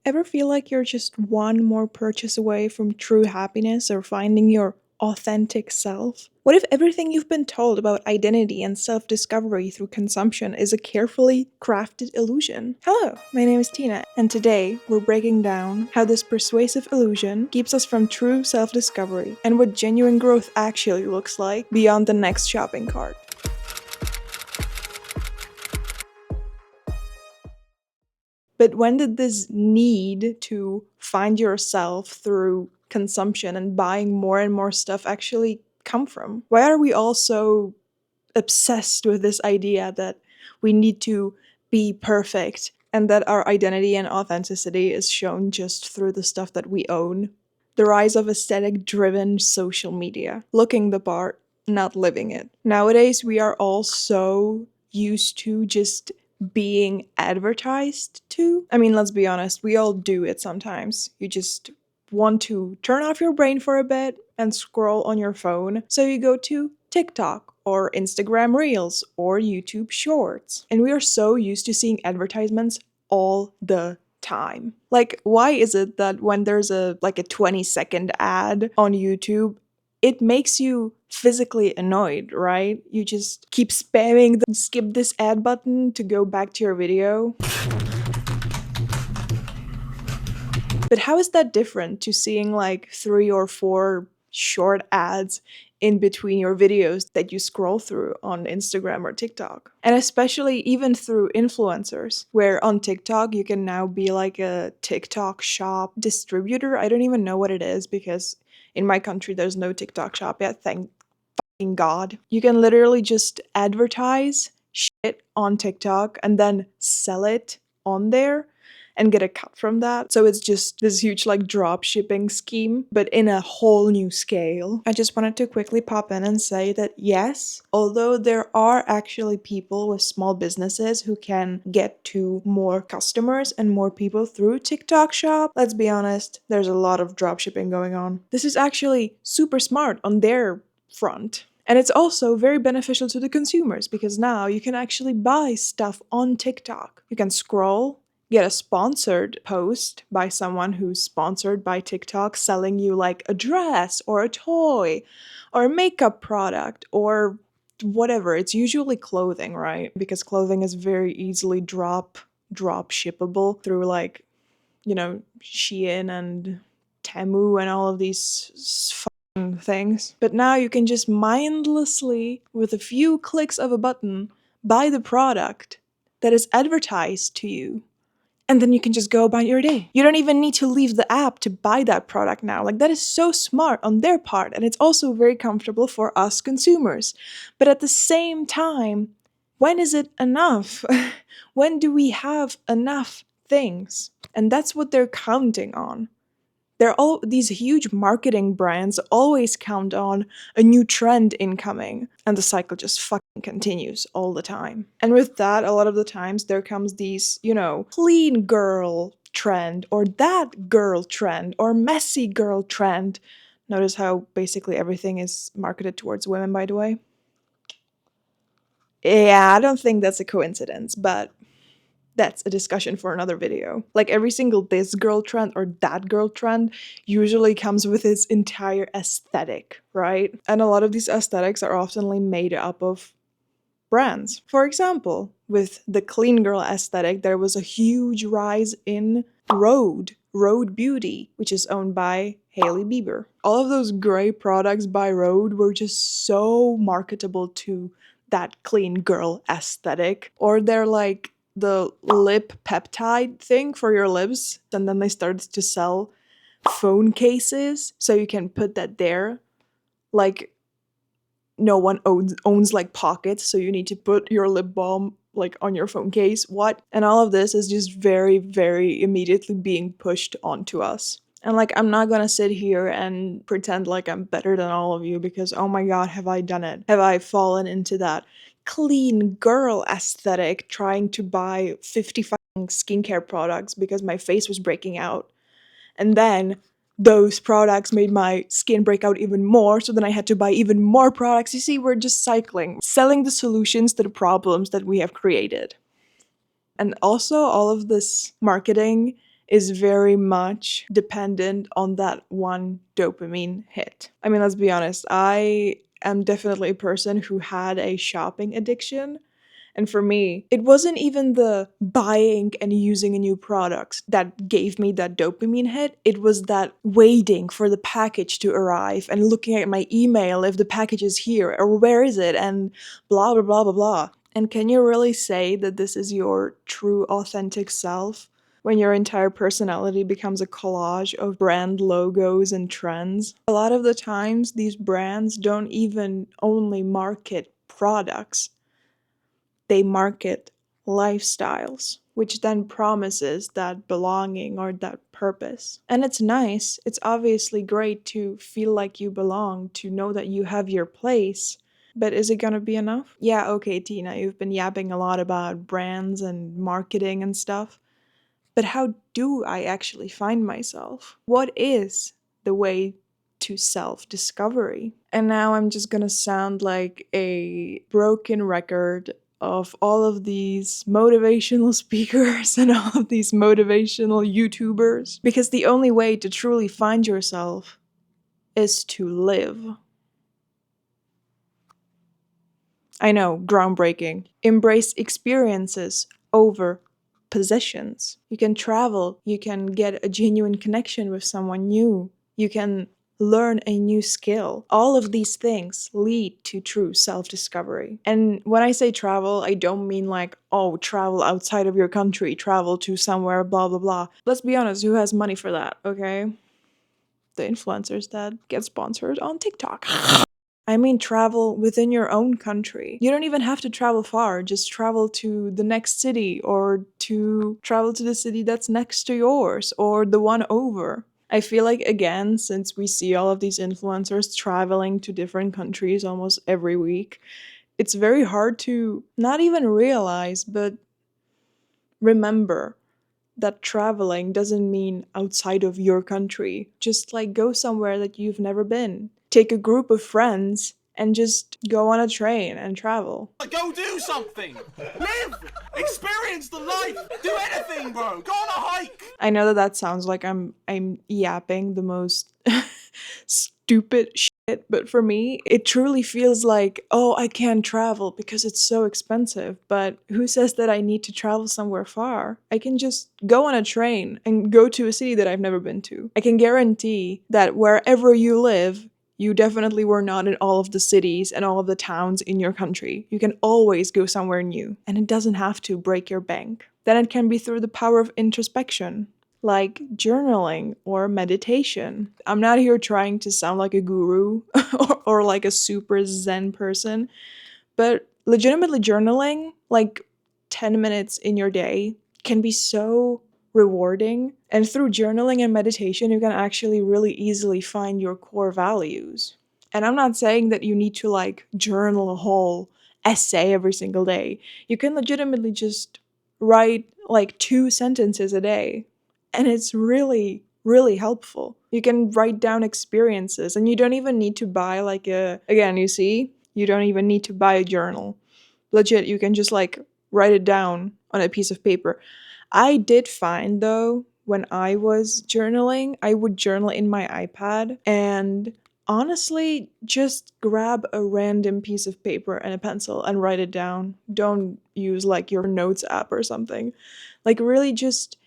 Ever feel like you're just one more purchase away from true happiness or finding your authentic self? What if everything you've been told about identity and self discovery through consumption is a carefully crafted illusion? Hello, my name is Tina, and today we're breaking down how this persuasive illusion keeps us from true self discovery and what genuine growth actually looks like beyond the next shopping cart. But when did this need to find yourself through consumption and buying more and more stuff actually come from? Why are we all so obsessed with this idea that we need to be perfect and that our identity and authenticity is shown just through the stuff that we own? The rise of aesthetic driven social media, looking the part, not living it. Nowadays, we are all so used to just being advertised to. I mean, let's be honest, we all do it sometimes. You just want to turn off your brain for a bit and scroll on your phone. So you go to TikTok or Instagram Reels or YouTube Shorts. And we are so used to seeing advertisements all the time. Like, why is it that when there's a 20-second ad on YouTube, it makes you physically annoyed, right? You just keep spamming the skip this ad button to go back to your video. But how is that different to seeing like 3 or 4 short ads in between your videos that you scroll through on Instagram or TikTok? And especially even through influencers, where on TikTok you can now be like a TikTok shop distributor. I don't even know what it is because in my country there's no TikTok shop yet, thank fucking God. You can literally just advertise shit on TikTok and then sell it on there and get a cut from that. So it's just this huge like drop shipping scheme, but in a whole new scale. I just wanted to quickly pop in and say that yes, although there are actually people with small businesses who can get to more customers and more people through TikTok shop, let's be honest, there's a lot of drop shipping going on. This is actually super smart on their front. And it's also very beneficial to the consumers because now you can actually buy stuff on TikTok. You can scroll, get a sponsored post by someone who's sponsored by TikTok selling you like a dress or a toy or a makeup product or whatever. It's usually clothing, right? Because clothing is very easily drop shippable through like, Shein and Temu and all of these things. But now you can just mindlessly, with a few clicks of a button, buy the product that is advertised to you. And then you can just go about your day. You don't even need to leave the app to buy that product now. Like, that is so smart on their part. And it's also very comfortable for us consumers. But at the same time, when is it enough? When do we have enough things? And that's what they're counting on. These huge marketing brands always count on a new trend incoming, and the cycle just fucking continues all the time. And with that, a lot of the times there comes these, clean girl trend, or that girl trend, or messy girl trend. Notice how basically everything is marketed towards women, by the way. Yeah, I don't think that's a coincidence, but that's a discussion for another video. Like every single this girl trend or that girl trend usually comes with its entire aesthetic, right? And a lot of these aesthetics are often made up of brands. For example, with the clean girl aesthetic, there was a huge rise in Rhode Beauty, which is owned by Hailey Bieber. All of those gray products by Rhode were just so marketable to that clean girl aesthetic. Or they're like the lip peptide thing for your lips, and then they started to sell phone cases so you can put that there. Like, no one owns like pockets, so you need to put your lip balm like on your phone case. What? And all of this is just very, very immediately being pushed onto us. And like, I'm not gonna sit here and pretend like I'm better than all of you because, oh my god, have I done it? Have I fallen into that clean girl aesthetic trying to buy 50 fucking skincare products because my face was breaking out? And then those products made my skin break out even more, so then I had to buy even more products. You see, we're just cycling, selling the solutions to the problems that we have created. And also, all of this marketing is very much dependent on that one dopamine hit. I mean, let's be honest, I am definitely a person who had a shopping addiction. And for me, it wasn't even the buying and using a new product that gave me that dopamine hit. It was that waiting for the package to arrive and looking at my email if the package is here or where is it and blah, blah, blah, blah, blah. And can you really say that this is your true, authentic self? When your entire personality becomes a collage of brand logos and trends. A lot of the times, these brands don't even only market products, they market lifestyles, which then promises that belonging or that purpose. And it's nice, it's obviously great to feel like you belong, to know that you have your place. But is it gonna be enough? Yeah, okay, Tina, you've been yapping a lot about brands and marketing and stuff. But how do I actually find myself? What is the way to self discovery? And now I'm just gonna sound like a broken record of all of these motivational speakers and all of these motivational YouTubers. Because the only way to truly find yourself is to live. I know, groundbreaking. Embrace experiences over possessions. You can travel, you can get a genuine connection with someone new, you can learn a new skill. All of these things lead to true self discovery. And when I say travel, I don't mean like, oh, travel outside of your country, travel to somewhere, blah, blah, blah. Let's be honest, who has money for that, okay? The influencers that get sponsored on TikTok. I mean, travel within your own country. You don't even have to travel far, just travel to the next city or to travel to the city that's next to yours or the one over. I feel like, again, since we see all of these influencers traveling to different countries almost every week, it's very hard to not even realize, but remember that traveling doesn't mean outside of your country. Just like go somewhere that you've never been. Take a group of friends and just go on a train and travel. Go do something! Live! Experience the life! Do anything, bro! Go on a hike! I know that that sounds like I'm yapping the most stupid shit, but for me, it truly feels like, oh, I can't travel because it's so expensive. But who says that I need to travel somewhere far? I can just go on a train and go to a city that I've never been to. I can guarantee that wherever you live, you definitely were not in all of the cities and all of the towns in your country. You can always go somewhere new, and it doesn't have to break your bank. Then it can be through the power of introspection, like journaling or meditation. I'm not here trying to sound like a guru or like a super zen person, but legitimately journaling, like 10 minutes in your day, can be so rewarding. And through journaling and meditation, you can actually really easily find your core values. And I'm not saying that you need to like journal a whole essay every single day. You can legitimately just write like 2 sentences a day. And it's really, really helpful. You can write down experiences and you don't even need to buy like again, you see, you don't even need to buy a journal. Legit, you can just like write it down on a piece of paper. I did find though, when I was journaling, I would journal in my iPad and honestly just grab a random piece of paper and a pencil and write it down. Don't use like your notes app or something. Like really just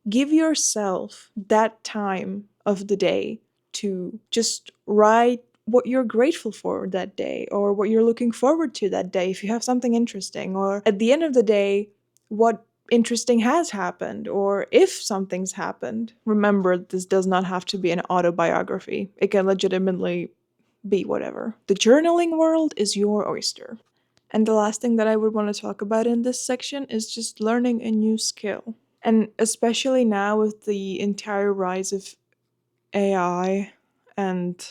give yourself that time of the day to just write what you're grateful for that day or what you're looking forward to that day if you have something interesting, or at the end of the day, what interesting has happened or if something's happened. Remember, this does not have to be an autobiography. It can legitimately be whatever. The journaling world is your oyster. And the last thing that I would want to talk about in this section is just learning a new skill. And especially now with the entire rise of AI and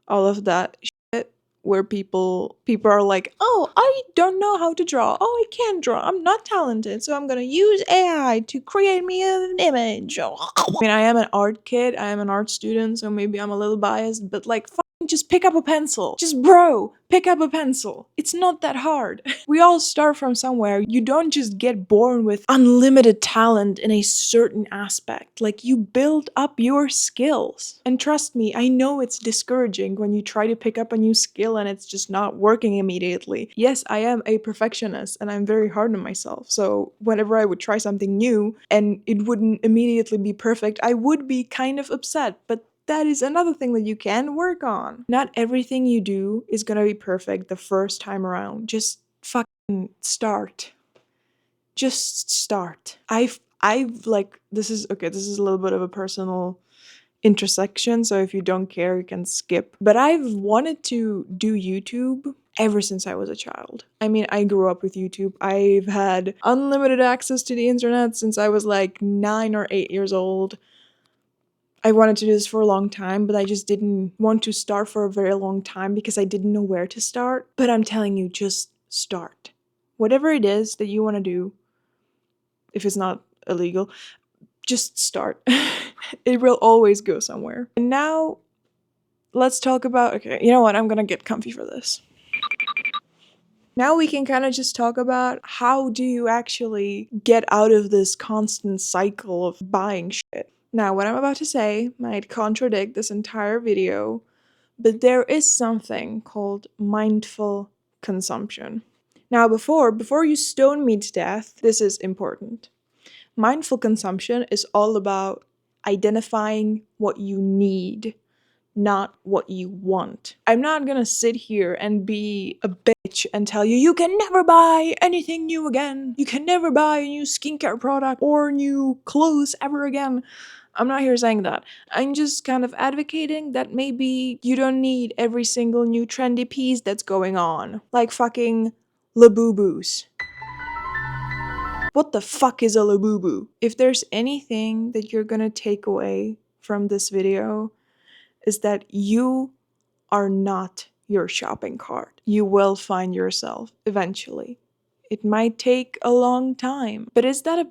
all of that shit, where people are like, oh, I don't know how to draw. Oh, I can't draw. I'm not talented, so I'm gonna use AI to create me an image. I mean, I am an art kid. I am an art student, so maybe I'm a little biased, but like, fucking Just pick up a pencil. Just bro, pick up a pencil. It's not that hard. We all start from somewhere. You don't just get born with unlimited talent in a certain aspect. Like, you build up your skills. And trust me, I know it's discouraging when you try to pick up a new skill and it's just not working immediately. Yes, I am a perfectionist and I'm very hard on myself. So whenever I would try something new and it wouldn't immediately be perfect, I would be kind of upset. But that is another thing that you can work on. Not everything you do is gonna be perfect the first time around. Just fucking start. Just start. I've like, this is okay, this is a little bit of a personal intersection, so if you don't care, you can skip. But I've wanted to do YouTube ever since I was a child. I mean, I grew up with YouTube. I've had unlimited access to the internet since I was like 9 or 8 years old. I wanted to do this for a long time, but I just didn't want to start for a very long time because I didn't know where to start. But I'm telling you, just start. Whatever it is that you want to do, if it's not illegal, just start. It will always go somewhere. And now, let's talk about, okay, you know what? I'm gonna get comfy for this. Now we can kind of just talk about how do you actually get out of this constant cycle of buying shit. Now, what I'm about to say might contradict this entire video, but there is something called mindful consumption. Now, before you stone me to death, this is important. Mindful consumption is all about identifying what you need, not what you want. I'm not gonna sit here and be a bitch and tell you you can never buy anything new again. You can never buy a new skincare product or new clothes ever again. I'm not here saying that. I'm just kind of advocating that maybe you don't need every single new trendy piece that's going on. Like fucking Labubu's. What the fuck is a Labubu? If there's anything that you're gonna take away from this video, is that you are not your shopping cart. You will find yourself eventually. It might take a long time, but is that a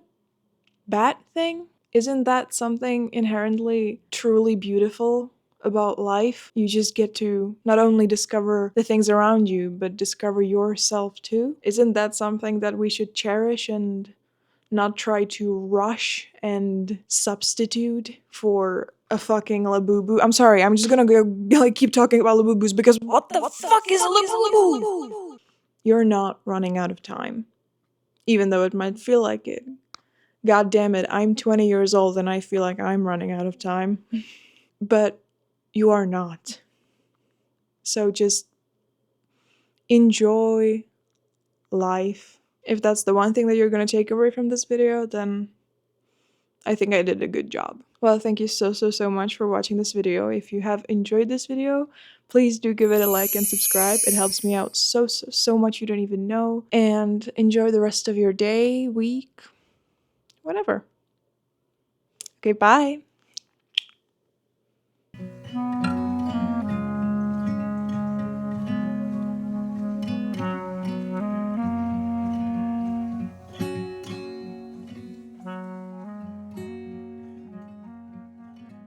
bad thing? Isn't that something inherently truly beautiful about life? You just get to not only discover the things around you, but discover yourself too. Isn't that something that we should cherish and not try to rush and substitute for a fucking Labubu? I'm sorry, I'm just gonna go like keep talking about Labubus because what the fuck is a Labubu? You're not running out of time, even though it might feel like it. God damn it, I'm 20 years old and I feel like I'm running out of time. But you are not. So just enjoy life. If that's the one thing that you're gonna take away from this video, then I think I did a good job. Well, thank you so much for watching this video. If you have enjoyed this video, please do give it a like and subscribe. It helps me out so much you don't even know. And enjoy the rest of your day, week, whatever. Okay, bye.